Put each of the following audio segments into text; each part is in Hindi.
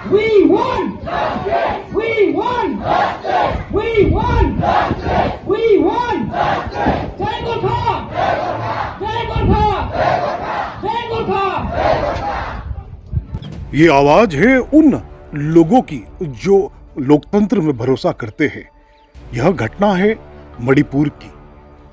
We won! Justice! We won! Justice! We won! Justice! We won! Justice! जय गोरखा! जय गोरखा! जय गोरखा! जय गोरखा! ये आवाज है उन लोगों की जो लोकतंत्र में भरोसा करते हैं। यह घटना है मणिपुर की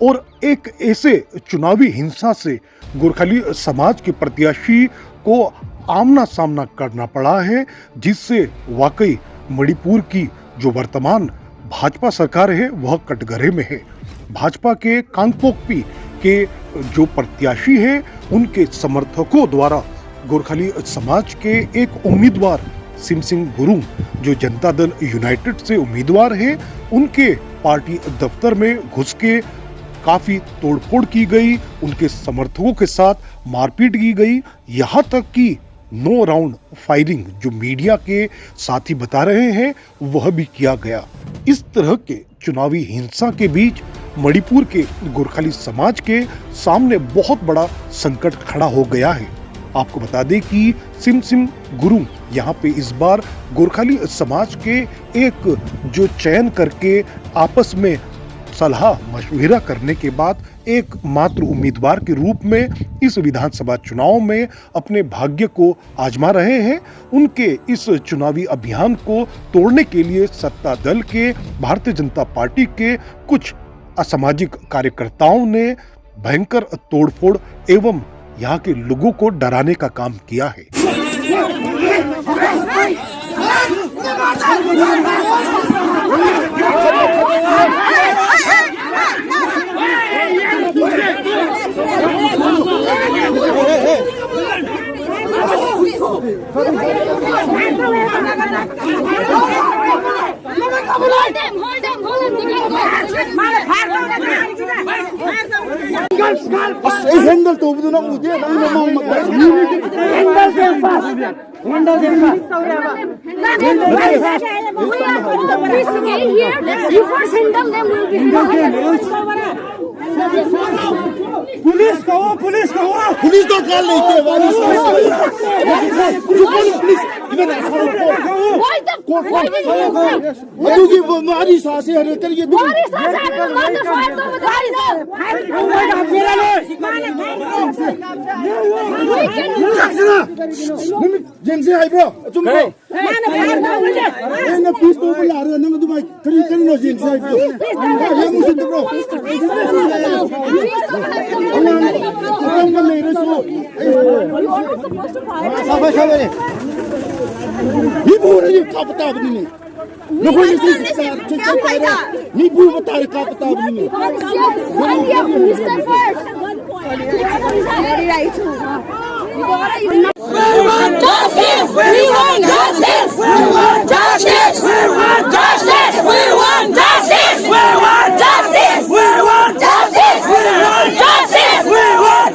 और एक ऐसे चुनावी हिंसा से गोरखाली समाज के प्रत्याशी को आमना सामना करना पड़ा है, जिससे वाकई मणिपुर की जो वर्तमान भाजपा सरकार है वह कटघरे में है। भाजपा के कांगपोकपी के जो प्रत्याशी है उनके समर्थकों द्वारा गोरखाली समाज के एक उम्मीदवार सिमसिंग गुरुंग जो जनता दल यूनाइटेड से उम्मीदवार है, उनके पार्टी दफ्तर में घुस के काफी तोड़फोड़ की गई, उनके समर्थकों के साथ मारपीट की गई, यहाँ तक कि 9 राउंड फायरिंग जो मीडिया के साथी बता रहे हैं वह भी किया गया। इस तरह के चुनावी हिंसा के बीच मणिपुर के गोरखाली समाज के सामने बहुत बड़ा संकट खड़ा हो गया है। आपको बता दें कि सिमसिंग गुरुंग यहाँ पे इस बार गोरखाली समाज के एक जो चयन करके आपस में सलाह मशविरा करने के बाद एक मात्र उम्मीदवार के रूप में इस विधानसभा चुनाव में अपने भाग्य को आजमा रहे हैं। उनके इस चुनावी अभियान को तोड़ने के लिए सत्ता दल के भारतीय जनता पार्टी के कुछ असामाजिक कार्यकर्ताओं ने भयंकर तोड़फोड़ एवं यहाँ के लोगों को डराने का काम किया है। Handle to do not with handle them fast. Handle them fast. We are going to investigate here. You first handle them. We'll be handled. Police go! Police go! Police don't call me. Police. Even Why did you go? What do you give Mari Sase? What is that? I don't want to fight over Jense hai bro. Tum bro. Na peace to bula ra na du mai kari no jense hai bro. Ya musin bro. Ni bu ra ni ka bata bani ni. No ko ni ni bu bata ka bata bani ni. We want justice! We want justice! We want justice! We want justice! We want justice! We want justice! We want justice! We want justice!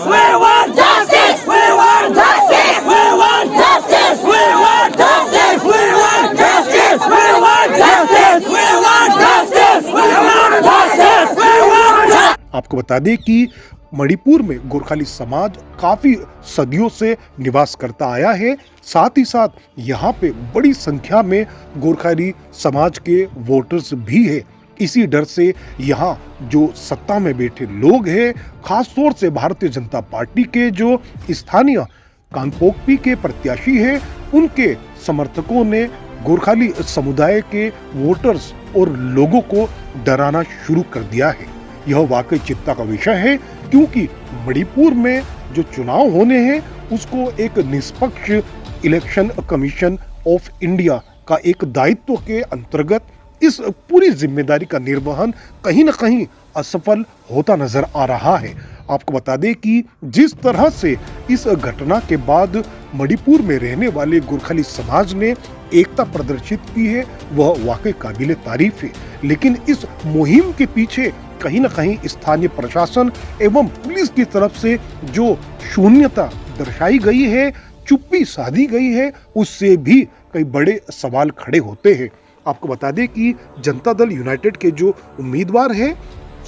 We want justice! We want justice! We want justice! We want justice! We want justice! We want justice! We want justice! We want justice! We want justice! We want justice! आपको बता दें कि मणिपुर में गोरखाली समाज काफी सदियों से निवास करता आया है। साथ ही साथ यहाँ पे बड़ी संख्या में गोरखाली समाज के वोटर्स भी है। इसी डर से यहाँ जो सत्ता में बैठे लोग हैं, खासतौर से भारतीय जनता पार्टी के जो स्थानीय कांगपोकपी के प्रत्याशी हैं, उनके समर्थकों ने गोरखाली समुदाय के वोटर्स और लोगों को डराना शुरू कर दिया है। यह वाकई चिंता का विषय है, क्योंकि मणिपुर में जो चुनाव होने हैं उसको एक निष्पक्ष इलेक्शन कमीशन ऑफ इंडिया का एक दायित्व के अंतर्गत इस पूरी जिम्मेदारी का निर्वहन कहीं न कहीं असफल होता नजर आ रहा है। आपको बता दें कि जिस तरह से इस घटना के बाद मणिपुर में रहने वाले गोरखाली समाज ने एकता प्रदर्शित की है, वह वाकई काबिले तारीफ है। लेकिन इस मुहिम के पीछे कहीं न कहीं स्थानीय प्रशासन एवं पुलिस की तरफ से जो शून्यता दर्शाई गई है, चुप्पी साधी गई है, उससे भी कई बड़े सवाल खड़े होते हैं। आपको बता दें कि जनता दल यूनाइटेड के जो उम्मीदवार है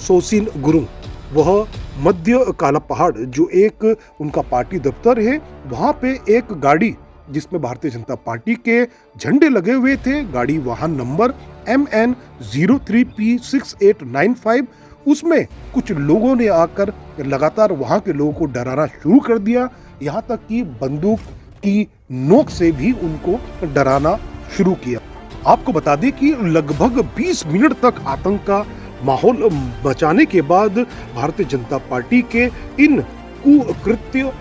सोसिन गुरुंग, वह मध्य काला पहाड़ जो एक उनका पार्टी दफ्तर है, वहाँ पे एक गाड़ी जिसमें भारतीय जनता पार्टी के झंडे लगे हुए थे। गाड़ी वाहन नंबर MN03P6895, उसमें कुछ लोगों ने आकर लगातार वहां के लोगों को डराना शुरू कर दिया, यहां तक कि बंदूक की नोक से भी उनको डराना शुरू किया। आपको बता दें कि लगभग 20 मिनट तक आतंक का माहौल बचाने के बाद भारतीय जनता पार्टी के इन कुकृत्य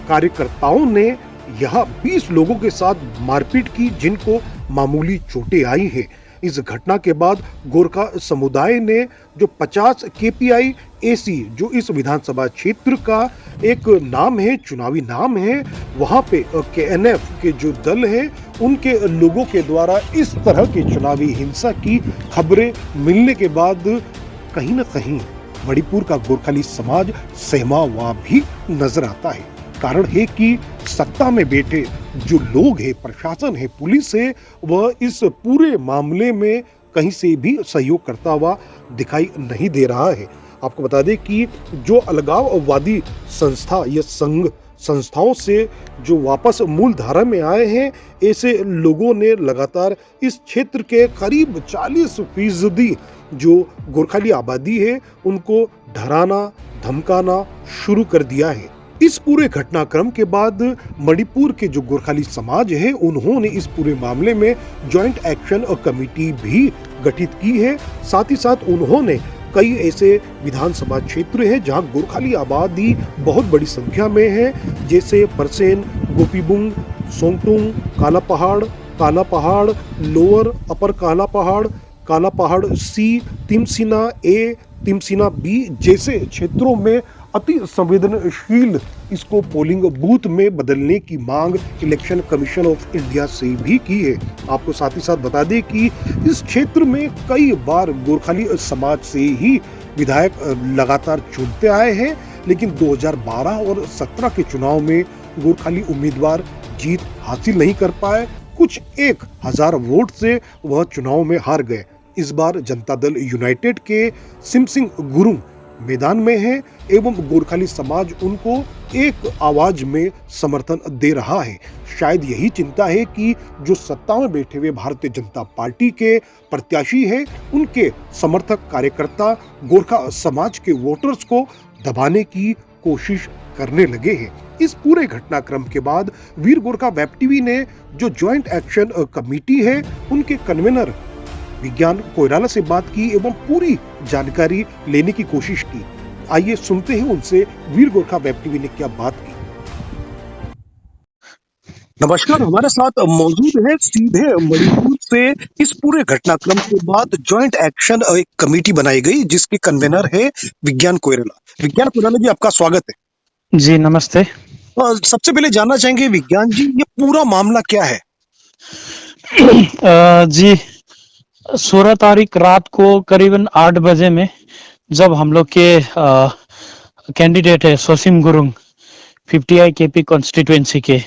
कार्यकर्ताओं ने यहाँ 20 लोगों के साथ मारपीट की, जिनको मामूली चोटें आई हैं। इस घटना के बाद गोरखा समुदाय ने जो 50 KPI AC, जो इस विधानसभा क्षेत्र का एक नाम है, चुनावी नाम है, वहां पे KNF के जो दल है उनके लोगों के द्वारा इस तरह की चुनावी हिंसा की खबरें मिलने के बाद कहीं न कहीं मणिपुर का गोरखाली समाज सहमा हुआ भी नजर आता है। कारण है कि सत्ता में बैठे जो लोग हैं, प्रशासन है, पुलिस है, वह इस पूरे मामले में कहीं से भी सहयोग करता हुआ दिखाई नहीं दे रहा है। आपको बता दें कि जो अलगाववादी संस्था या संघ संस्थाओं से जो वापस मूल धारा में आए हैं, ऐसे लोगों ने लगातार इस क्षेत्र के करीब 40% जो गोरखाली आबादी है उनको डराना धमकाना शुरू कर दिया है। इस पूरे घटनाक्रम के बाद मणिपुर के जो गोरखाली समाज है उन्होंने इस पूरे मामले में जॉइंट एक्शन कमेटी भी गठित की है। साथ ही साथ उन्होंने कई ऐसे विधानसभा क्षेत्र हैं जहां गोरखाली आबादी बहुत बड़ी संख्या में है, जैसे परसेन, गोपीबुंग, सोंगटुंग, काला पहाड़, लोअर अपर काला पहाड़ C, Timsina A, Timsina B जैसे क्षेत्रों में अति संवेदनशील इसको पोलिंग बूथ में बदलने की मांग इलेक्शन कमीशन ऑफ इंडिया से भी की है। आपको साथ ही साथ बता दें कि इस क्षेत्र में कई बार गोरखाली समाज से ही विधायक लगातार चुनते आए हैं, लेकिन 2012 और 17 के चुनाव में गोरखाली उम्मीदवार जीत हासिल नहीं कर पाए। कुछ 1000 वोट से वह चुनाव में हार गए। इस बार जनता दल यूनाइटेड के सिमसिंग गुरुंग मैदान में है एवं गोरखाली समाज उनको एक आवाज में समर्थन दे रहा है। शायद यही चिंता है कि जो सत्ता में बैठे हुए भारतीय जनता पार्टी के प्रत्याशी हैं, उनके समर्थक कार्यकर्ता गोरखा समाज के वोटर्स को दबाने की कोशिश करने लगे हैं। इस पूरे घटनाक्रम के बाद वीर गोरखा वेब टीवी ने जो ज्वाइंट एक्शन कमेटी है उनके कन्वीनर विज्ञान कोइराला से बात की एवं पूरी जानकारी लेने की कोशिश की। आइए सुनते हैं उनसे वीर गोरखा वेब टीवी ने क्या बात की। नमस्कार, हमारे साथ मौजूद है सीधे मणिपुर से इस पूरे घटनाक्रम के बाद ज्वाइंट एक्शन एक कमेटी बनाई गई जिसके कन्वीनर है विज्ञान कोइराला जी, आपका स्वागत है। जी नमस्ते। सबसे पहले जानना चाहेंगे विज्ञान जी, ये पूरा मामला क्या है? जी 16 तारीख रात को करीबन 8 बजे में जब हम लोग के कैंडिडेट है सोसिम गुरुंग 50I KP कॉन्स्टिट्यूएंसी के,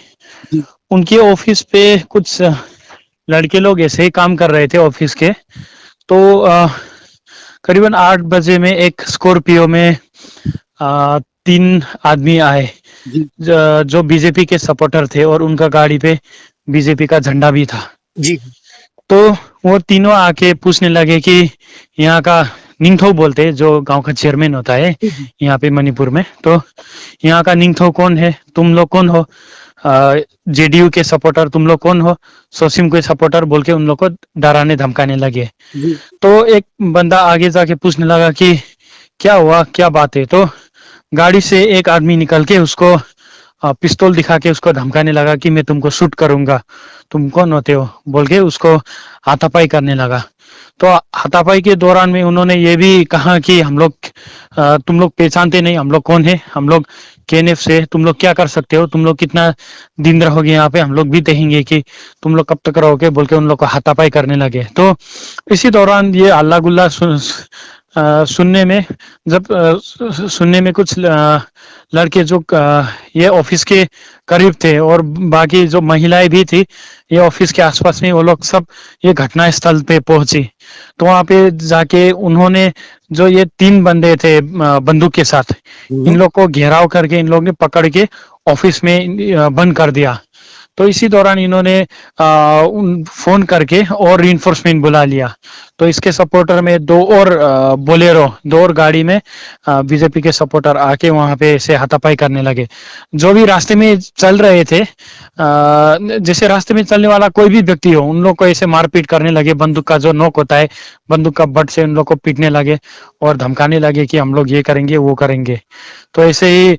उनके ऑफिस पे कुछ लड़के लोग ऐसे ही काम कर रहे थे ऑफिस के। तो करीबन 8 बजे में एक स्कॉर्पियो में 3 आदमी आए जो बीजेपी के सपोर्टर थे और उनका गाड़ी पे बीजेपी का झंडा भी था जी। तो वो तीनों आके पूछने लगे कि यहाँ का निंगथो बोलते हैं, जो गांव का चेयरमैन होता है यहाँ पे मणिपुर में, तो यहाँ का निंगथो कौन है, तुम लोग कौन हो, जेडीयू के सपोर्टर तुम लोग कौन हो, सोसिम के सपोर्टर बोल के उन लोग को डराने धमकाने लगे। तो एक बंदा आगे जाके पूछने लगा कि क्या हुआ, क्या बात है। तो गाड़ी से एक आदमी निकल के उसको पिस्तौल दिखा के उसको धमकाने लगा कि मैं तुमको शूट करूंगा, तुम कौन होते हो बोल के उसको हाथापाई करने लगा। तो हाथापाई के दौरान में उन्होंने ये भी कहा कि हम लोग तुम लोग पहचानते नहीं हम लोग कौन है, हम लोग केएनएफ से, तुम लोग क्या कर सकते हो, तुम लोग कितना दिन रहोगे यहाँ पे, हम लोग भी देखेंगे कि तुम लोग कब तक रहोगे बोल के उन लोग को हाथापाई करने लगे। तो इसी दौरान ये हल्ला गुल्ला सुनने में कुछ लड़के जो ये ऑफिस के करीब थे और बाकी जो महिलाएं भी थी ये ऑफिस के आसपास में, वो लोग सब ये घटना स्थल पे पहुंची। तो वहां पे जाके उन्होंने जो ये 3 बंदे थे बंदूक के साथ, इन लोग को घेराव करके इन लोग ने पकड़ के ऑफिस में बंद कर दिया। तो इसी दौरान इन्होंने फोन करके और रीइंफोर्समेंट बुला लिया। तो इसके सपोर्टर में दो और गाड़ी में बीजेपी के सपोर्टर आके वहां पे ऐसे हाथापाई करने लगे। जो भी रास्ते में चल रहे थे, जैसे रास्ते में चलने वाला कोई भी व्यक्ति हो, उन लोग को ऐसे मारपीट करने लगे। बंदूक का जो नोक होता है, बंदूक का बट से उन लोग को पीटने लगे और धमकाने लगे कि हम लोग ये करेंगे वो करेंगे। तो ऐसे ही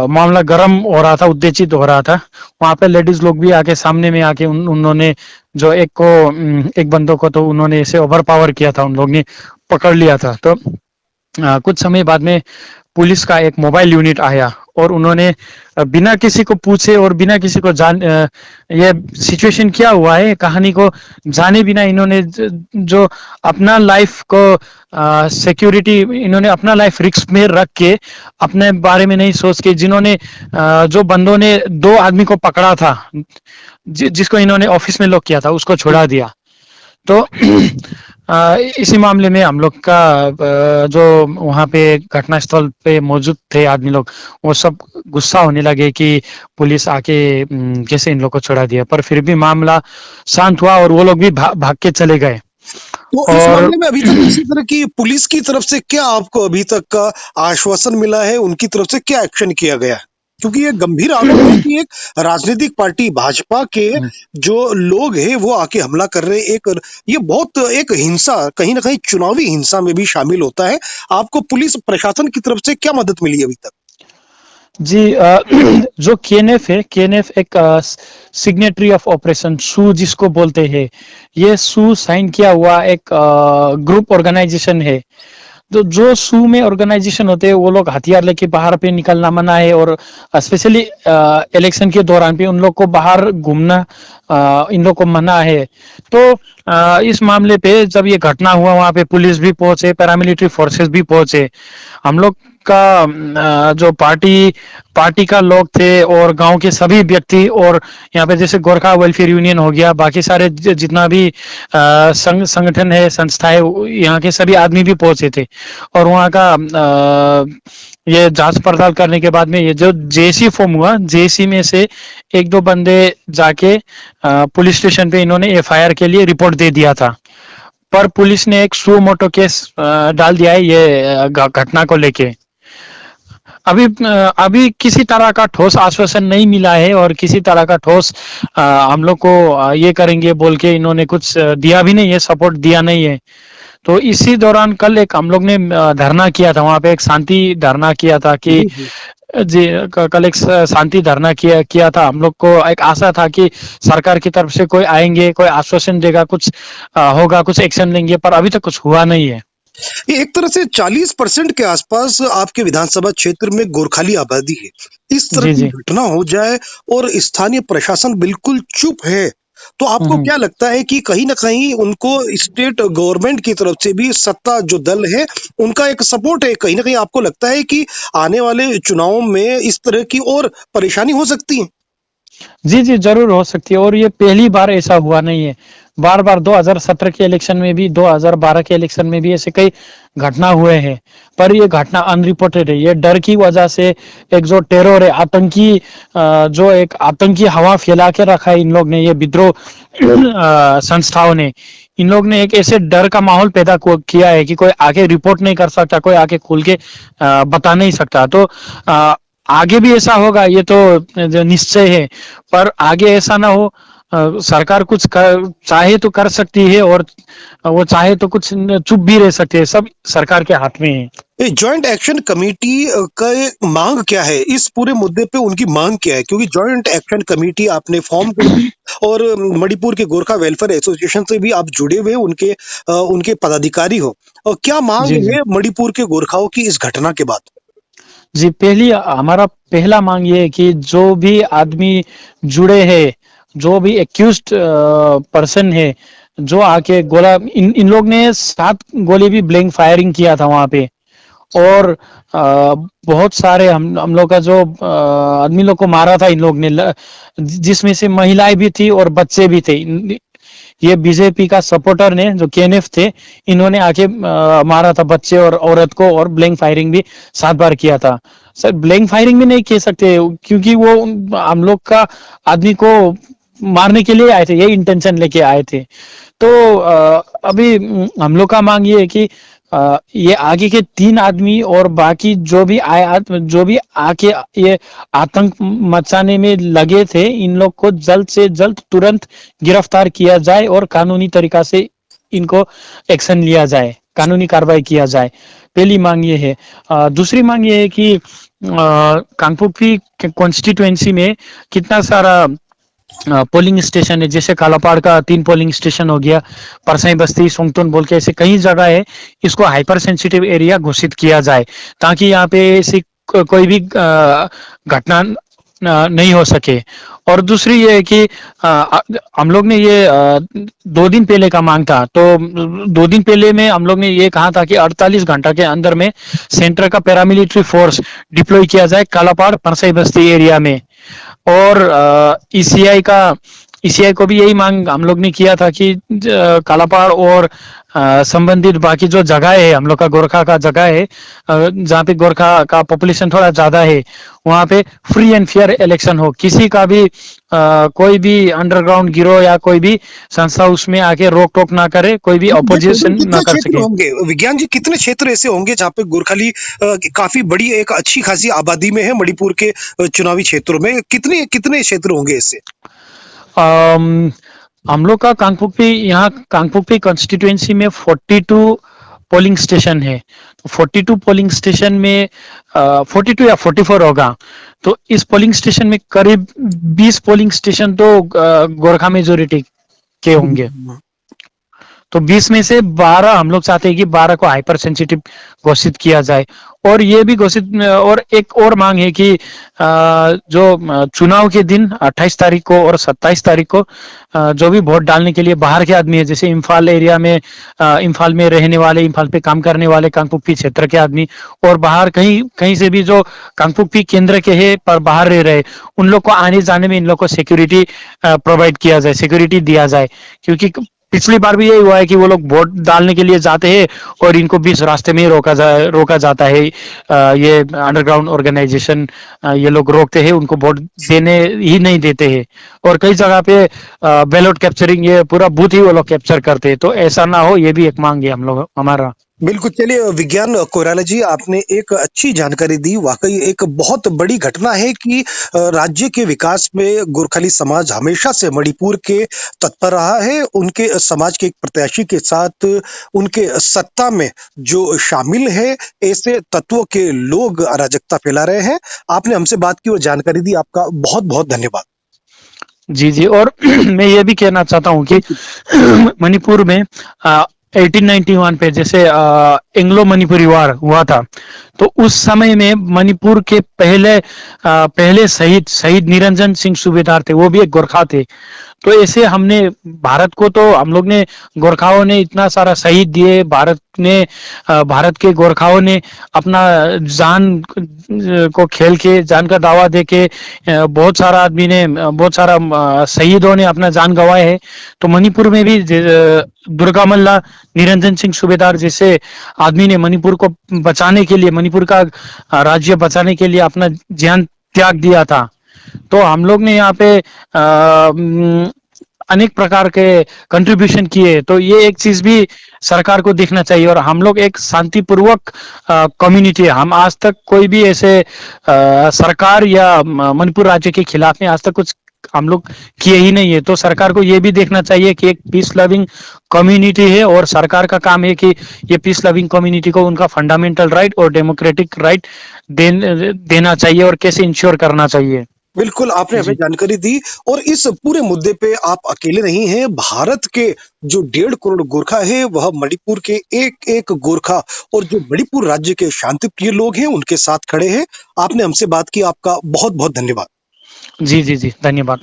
मामला गर्म हो रहा था, उत्तेजित हो रहा था। वहां पे लेडीज लोग भी आके सामने में आके उन्होंने जो एक बंदों को तो उन्होंने ऐसे ओवर पावर किया था, उन लोग ने पकड़ लिया था। तो कुछ समय बाद में पुलिस का एक मोबाइल यूनिट आया और उन्होंने बिना किसी को पूछे और बिना किसी को ये सिचुएशन क्या हुआ है कहानी को जाने बिना इन्होंने जो अपना लाइफ को सिक्योरिटी, इन्होंने अपना लाइफ रिस्क में रख के अपने बारे में नहीं सोच के, जिन्होंने जो बंदों ने 2 आदमी को पकड़ा था, जिसको इन्होंने ऑफिस में लॉक किया था, उसको छुड़ा दिया। तो इसी मामले में हम लोग का जो वहां पे घटनास्थल पे मौजूद थे आदमी लोग, वो सब गुस्सा होने लगे कि पुलिस आके कैसे इन लोग को छोड़ा दिया। पर फिर भी मामला शांत हुआ और वो लोग भी भाग के चले गए। तो इस मामले में अभी तक किसी तरह की पुलिस की तरफ से क्या आपको अभी तक का आश्वासन मिला है, उनकी तरफ से क्या एक्शन किया गया है? क्योंकि ये गंभीर आरोप है कि एक राजनीतिक पार्टी भाजपा के जो लोग हैं वो आके हमला कर रहे हैं। ये बहुत एक हिंसा, कहीं ना कहीं चुनावी हिंसा में भी शामिल होता है। आपको पुलिस प्रशासन की तरफ से क्या मदद मिली अभी तक? जी, जो केएनएफ है, केएनएफ एक सिग्नेटरी ऑफ ऑपरेशन सू जिसको बोलते हैं, ये सू साइन किया हुआ एक ग्रुप ऑर्गेनाइजेशन है। तो जो सू में ऑर्गेनाइजेशन होते हैं वो लोग हथियार लेके बाहर पे निकलना मना है, और स्पेशली इलेक्शन के दौरान भी उन लोग को बाहर घूमना इन लोग को मना है। तो इस मामले पे जब ये घटना हुआ, वहां पे पुलिस भी पहुंचे, पैरामिलिट्री फोर्सेस भी पहुंचे। हम लोग का जो पार्टी का लोग थे और गांव के सभी व्यक्ति, और यहाँ पे जैसे गोरखा वेलफेयर यूनियन हो गया, बाकी सारे जितना भी संगठन है, संस्थाएं, यहाँ के सभी आदमी भी पहुंचे थे। और वहाँ का ये जांच पड़ताल करने के बाद में ये जो जेसी फॉर्म हुआ, जेसी में से 1-2 बंदे जाके पुलिस स्टेशन पे इन्होंने एफआईआर के लिए रिपोर्ट दे दिया था। पर पुलिस ने एक सू मोटो केस डाल दिया है ये घटना को लेके। अभी किसी तरह का ठोस आश्वासन नहीं मिला है, और किसी तरह का ठोस हम लोग को ये करेंगे बोल के इन्होंने कुछ दिया भी नहीं है, सपोर्ट दिया नहीं है। तो इसी दौरान कल एक हम लोग ने धरना किया था, वहां पे एक शांति धरना किया था कि जी, कल एक शांति धरना किया था। हम लोग को एक आशा था कि सरकार की तरफ से कोई आएंगे, कोई आश्वासन देगा, कुछ होगा, कुछ एक्शन लेंगे, पर अभी तक कुछ हुआ नहीं है। ये एक तरह से 40% के आसपास आपके विधानसभा क्षेत्र में गोरखाली आबादी है। इस तरह की घटना हो जाए और स्थानीय प्रशासन बिल्कुल चुप है, तो आपको क्या लगता है कि कहीं ना कहीं उनको स्टेट गवर्नमेंट की तरफ से भी, सत्ता जो दल है उनका एक सपोर्ट है? कहीं ना कहीं आपको लगता है कि आने वाले चुनावों में इस तरह की और परेशानी हो सकती है? जी जी, जरूर हो सकती है, और ये पहली बार ऐसा हुआ नहीं है। बार 2017 के इलेक्शन में भी, 2012 के इलेक्शन में भी ऐसे कई घटना हुए हैं, पर ये घटना अनरिपोर्टेड है। ये डर की वजह से एक जो टेरर है, आतंकी, जो एक आतंकी हवा फैला के रखा है इन लोग ने, ये विद्रोह संस्थाओं ने, इन लोग ने एक ऐसे डर का माहौल पैदा किया है कि कोई आके रिपोर्ट नहीं कर सकता, कोई आके खुल के बता नहीं सकता। तो आगे भी ऐसा होगा, ये तो निश्चय है, पर आगे ऐसा ना हो। सरकार कुछ चाहे तो कर सकती है, और वो चाहे तो कुछ चुप भी रह सकते हैं। सब सरकार के हाथ में है। जॉइंट एक्शन कमेटी का मांग क्या है इस पूरे मुद्दे पे? उनकी मांग क्या है? क्योंकि जॉइंट एक्शन कमेटी आपने फॉर्म की, और मणिपुर के गोरखा वेलफेयर एसोसिएशन से भी आप जुड़े हुए, उनके पदाधिकारी हो, और क्या मांग है मणिपुर के गोरखाओं की इस घटना के बाद? जी, हमारा पहला मांग ये है कि जो भी आदमी जुड़े हैं, जो भी एक्यूज्ड पर्सन है, जो आके गोला, इन लोग ने 7 गोली भी ब्लैंक फायरिंग किया था वहां पे, और बहुत सारे हम लोग का जो आदमी लोग को मारा था इन लोग ने, जिसमें से महिलाएं भी थी और बच्चे भी थे। ये बीजेपी का सपोर्टर ने, जो केएनएफ थे, इन्होंने आके मारा था बच्चे और औरत को, और ब्लैंक फायरिंग भी 7 बार किया था। सर ब्लैंक फायरिंग भी नहीं कह सकते, क्योंकि वो हम लोग का आदमी को मारने के लिए आए थे, ये इंटेंशन लेके आए थे। तो अभी हम लोग का मांग ये है कि ये आगे के 3 आदमी और बाकी जो भी आके ये आतंक मचाने में लगे थे, इन लोग को जल्द से जल्द तुरंत गिरफ्तार किया जाए और कानूनी तरीका से इनको एक्शन लिया जाए, कानूनी कार्रवाई किया जाए। पहली मांग ये है। दूसरी मांग ये है कि कांगपुकी कॉन्स्टिट्यूएंसी में कितना सारा पोलिंग स्टेशन है, जैसे कालापाड़ का 3 पोलिंग स्टेशन हो गया, परसाई बस्ती, सोंगतोन बोल के ऐसे कई जगह है, इसको हाइपर सेंसिटिव एरिया घोषित किया जाए, ताकि यहाँ पे ऐसी कोई भी घटना नहीं हो सके। और दूसरी ये है कि हम लोग ने ये 2 दिन पहले का मांग था, तो 2 दिन पहले में हम लोग ने ये कहा था कि 48 घंटा के अंदर में सेंटर का पैरामिलिट्री फोर्स डिप्लॉय किया जाए कालापाड़ परसाई बस्ती एरिया में। और ईसीआई को भी यही मांग हम लोग ने किया था कि कालापाड़ और संबंधित बाकी जो जगह है, हम लोग का गोरखा का जगह है, जहाँ पे गोरखा का पॉपुलेशन थोड़ा ज्यादा है, वहाँ पे फ्री एंड फेयर इलेक्शन हो, किसी का भी कोई भी अंडरग्राउंड गिरोह या कोई भी संस्था उसमें आके रोक टोक ना करे, कोई भी ऑपोजिशन ना कर सके। होंगे विज्ञान जी, कितने क्षेत्र ऐसे होंगे जहाँ पे गोरखाली काफी बड़ी एक अच्छी खासी आबादी में है? मणिपुर के चुनावी क्षेत्रों में कितने कितने क्षेत्र होंगे ऐसे? हम लोग का कांगपुकी कॉन्स्टिट्यूएंसी में 42 पोलिंग स्टेशन है। 42 पोलिंग स्टेशन में 42 या 44 होगा। तो इस पोलिंग स्टेशन में करीब 20 पोलिंग स्टेशन तो गोरखा मेजोरिटी के होंगे। तो 20 में से 12 हम लोग चाहते हैं कि 12 को हाइपर सेंसिटिव घोषित किया जाए। और ये भी घोषित, और एक और मांग है कि जो चुनाव के दिन 28 तारीख को और 27 तारीख को जो भी वोट डालने के लिए बाहर के आदमी है, जैसे इम्फाल एरिया में, इम्फाल में रहने वाले, इम्फाल पे काम करने वाले कांगपुकी क्षेत्र के आदमी, और बाहर कहीं से भी जो कांगपुकी केंद्र के है पर बाहर रह रहे, उन लोग को आने जाने में इन लोग को सिक्योरिटी प्रोवाइड किया जाए, सिक्योरिटी दिया जाए। क्योंकि पिछली बार भी यही हुआ है कि वो लोग वोट डालने के लिए जाते हैं और इनको बीच रास्ते में ही रोका जाता है। ये अंडरग्राउंड ऑर्गेनाइजेशन ये लोग रोकते हैं, उनको वोट देने ही नहीं देते हैं। और कई जगह पे बैलेट कैप्चरिंग, ये पूरा बूथ ही वो लोग कैप्चर करते हैं। तो ऐसा ना हो, ये भी एक मांग है हमारा। बिल्कुल। चलिए विज्ञान कोइराला जी, आपने एक अच्छी जानकारी दी। वाकई एक बहुत बड़ी घटना है कि राज्य के विकास में गोरखाली समाज हमेशा से मणिपुर के तत्पर रहा है। उनके समाज के एक प्रत्याशी के साथ उनके सत्ता में जो शामिल है, ऐसे तत्वों के लोग अराजकता फैला रहे हैं। आपने हमसे बात की और जानकारी दी, आपका बहुत बहुत धन्यवाद। जी जी। और मैं ये भी कहना चाहता हूँ कि मणिपुर में 1891 पे जैसे एंग्लो मणिपुरी वार हुआ था, तो उस समय में मणिपुर के पहले शहीद निरंजन सिंह सूबेदार थे, वो भी एक गोरखा थे। तो ऐसे हमने भारत को, तो हम लोग ने, गोरखाओं ने इतना सारा शहीद दिए, भारत के गोरखाओं ने अपना जान को खेल के, जान का दावा दे के, बहुत सारा शहीदों ने अपना जान गंवाए है। तो मणिपुर में भी दुर्गा मल्ला, निरंजन सिंह सूबेदार जैसे आदमी ने मणिपुर को बचाने के लिए, मणिपुर का राज्य बचाने के लिए अपना जान त्याग दिया था। तो हम लोग ने यहाँ पे अनेक प्रकार के कंट्रीब्यूशन किए। तो ये एक चीज भी सरकार को देखना चाहिए। और हम लोग एक शांतिपूर्वक कम्युनिटी है। हम आज तक कोई भी ऐसे सरकार या मणिपुर राज्य के खिलाफ में आज तक कुछ हम लोग किए ही नहीं है। तो सरकार को ये भी देखना चाहिए कि एक पीस लविंग कम्युनिटी है, और सरकार का काम है कि ये पीस लविंग कम्युनिटी को उनका फंडामेंटल राइट और डेमोक्रेटिक राइट देना चाहिए, और कैसे इंश्योर करना चाहिए। बिल्कुल, आपने हमें जानकारी दी। और इस पूरे मुद्दे पे आप अकेले नहीं हैं। भारत के जो 1.5 करोड़ गोरखा है, वह मणिपुर के एक एक गोरखा और जो मणिपुर राज्य के शांतिप्रिय लोग हैं, उनके साथ खड़े हैं। आपने हमसे बात की, आपका बहुत बहुत धन्यवाद। जी जी जी, धन्यवाद।